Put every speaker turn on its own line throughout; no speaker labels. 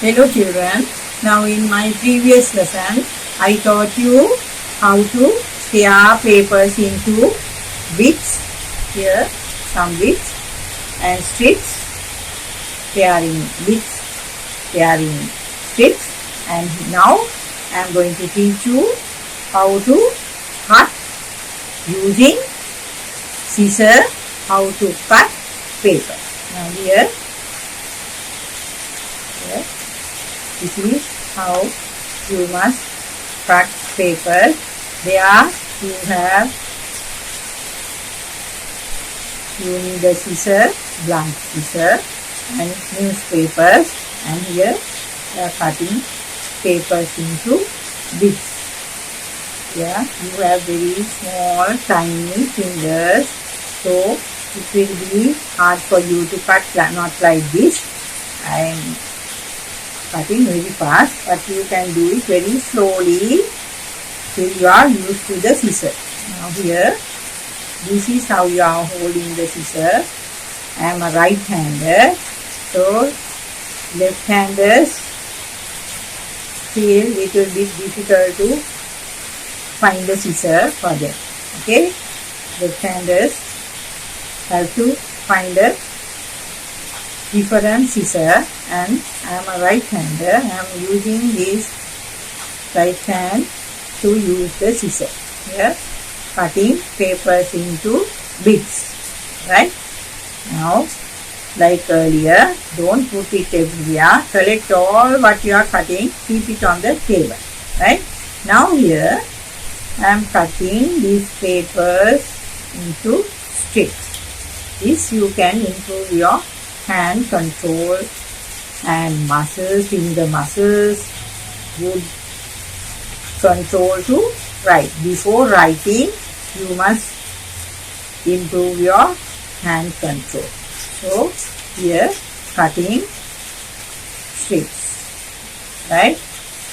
Hello children, now in my previous lesson I taught you how to tear papers into bits. Here some bits and strips, tearing bits, tearing strips, and now I am going to teach you how to cut using scissor, how to cut paper. Now here this is how you must cut paper. There you need a scissor, blunt scissor, and newspapers, and here you are cutting papers into bits. Here you have very small tiny fingers, so it will be hard for you to cut, not like this. I am cutting very fast, but you can do it very slowly till you are used to the scissor. Now here, this is how you are holding the scissor. I am a right-hander, so left-handers feel little bit difficult to find the scissor for them. Okay, left-handers have to find a different scissor, and I am a right-hander. I am using this right hand to use the scissor. Here, cutting papers into bits. Right? Now, like earlier, don't put it everywhere. Collect all what you are cutting. Keep it on the table. Right? Now here, I am cutting these papers into strips. This you can improve your hand control and muscles, finger muscles, good control to write. Before writing, you must improve your hand control. So here cutting strips, right?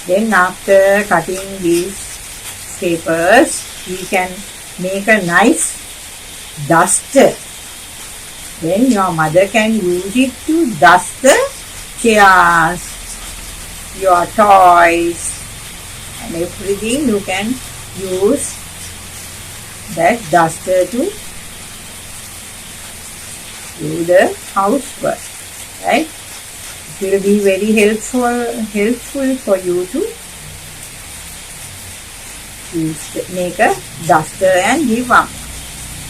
Then after cutting these papers, we can make a nice duster. Then your mother can use it to dust the chairs, your toys, and everything. You can use that duster to do the housework. Right? It will be very helpful for you to make a duster and give up.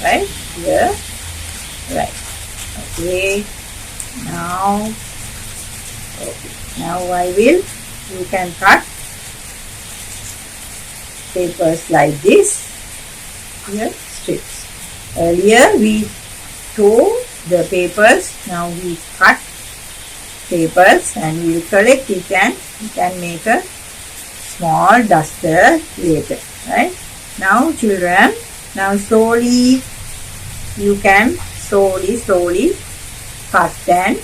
Right? Here. Right. Okay, now you can cut papers like this. Here, strips. Earlier we tore the papers, now we cut papers and we will collect it, and we can make a small duster later. Right? Now children, now slowly you can slowly cut and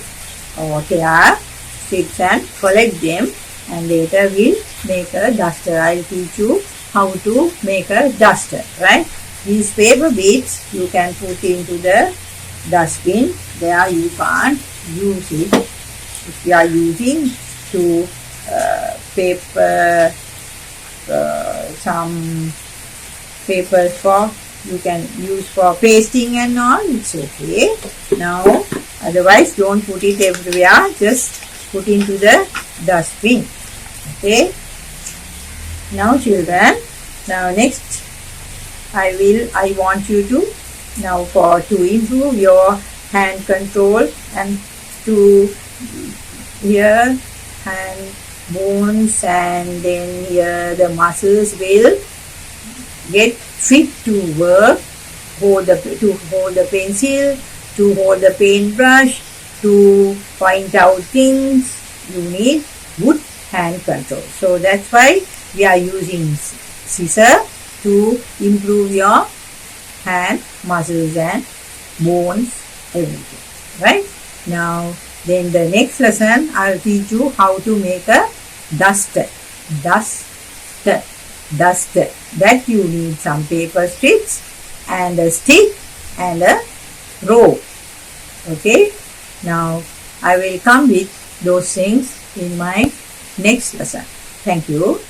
or tear strips and collect them, and later we'll make a duster. I'll teach you how to make a duster. Right? These paper bits you can put into the dustbin. There you can't use it. If you are using to paper some papers for you can use for pasting and all, it's okay. Now, otherwise don't put it everywhere, just put into the dustbin. Okay. Now children, now next I want you to now to improve your hand control and to here hand bones, and then here the muscles will get fit to work, to hold the pencil, to hold the paintbrush, to point out things. You need good hand control. So that's why we are using scissor to improve your hand muscles and bones, everything. Right? Now, then the next lesson I'll teach you how to make a duster. Duster. That you need some paper strips and a stick and a rope. Okay. Now I will come with those things in my next lesson. Thank you.